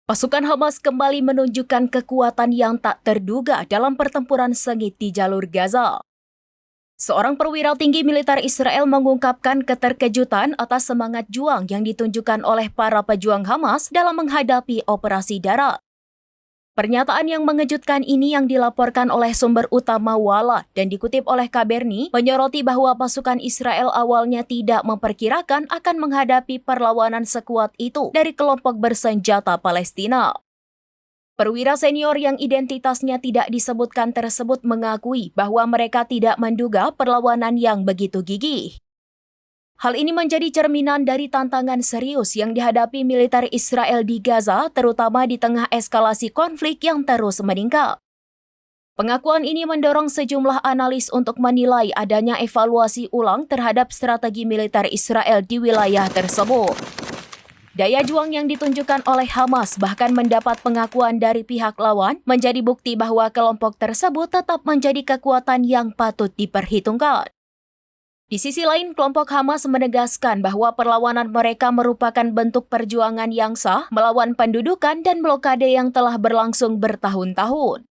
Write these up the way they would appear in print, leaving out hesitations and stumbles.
Pasukan Hamas kembali menunjukkan kekuatan yang tak terduga dalam pertempuran sengit di jalur Gaza. Seorang perwira tinggi militer Israel mengungkapkan keterkejutan atas semangat juang yang ditunjukkan oleh para pejuang Hamas dalam menghadapi operasi darat. Pernyataan yang mengejutkan ini yang dilaporkan oleh sumber utama Wala dan dikutip oleh Kaberni menyoroti bahwa pasukan Israel awalnya tidak memperkirakan akan menghadapi perlawanan sekuat itu dari kelompok bersenjata Palestina. Perwira senior yang identitasnya tidak disebutkan tersebut mengakui bahwa mereka tidak menduga perlawanan yang begitu gigih. Hal ini menjadi cerminan dari tantangan serius yang dihadapi militer Israel di Gaza, terutama di tengah eskalasi konflik yang terus meningkat. Pengakuan ini mendorong sejumlah analis untuk menilai adanya evaluasi ulang terhadap strategi militer Israel di wilayah tersebut. Daya juang yang ditunjukkan oleh Hamas bahkan mendapat pengakuan dari pihak lawan menjadi bukti bahwa kelompok tersebut tetap menjadi kekuatan yang patut diperhitungkan. Di sisi lain, kelompok Hamas menegaskan bahwa perlawanan mereka merupakan bentuk perjuangan yang sah melawan pendudukan dan blokade yang telah berlangsung bertahun-tahun.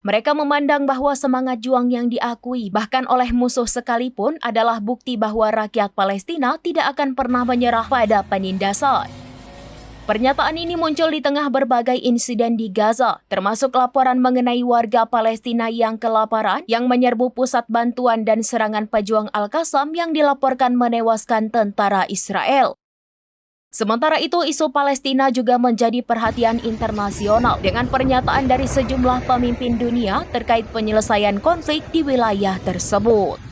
Mereka memandang bahwa semangat juang yang diakui bahkan oleh musuh sekalipun adalah bukti bahwa rakyat Palestina tidak akan pernah menyerah pada penindasan. Pernyataan ini muncul di tengah berbagai insiden di Gaza, termasuk laporan mengenai warga Palestina yang kelaparan yang menyerbu pusat bantuan dan serangan pejuang Al-Qassam yang dilaporkan menewaskan tentara Israel. Sementara itu, isu Palestina juga menjadi perhatian internasional dengan pernyataan dari sejumlah pemimpin dunia terkait penyelesaian konflik di wilayah tersebut.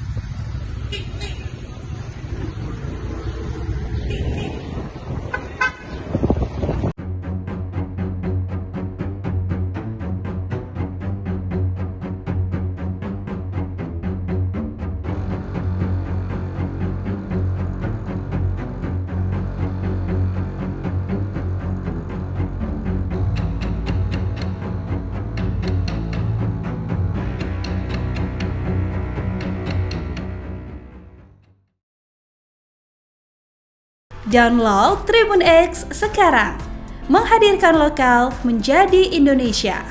Download Tribun X sekarang, menghadirkan lokal menjadi Indonesia.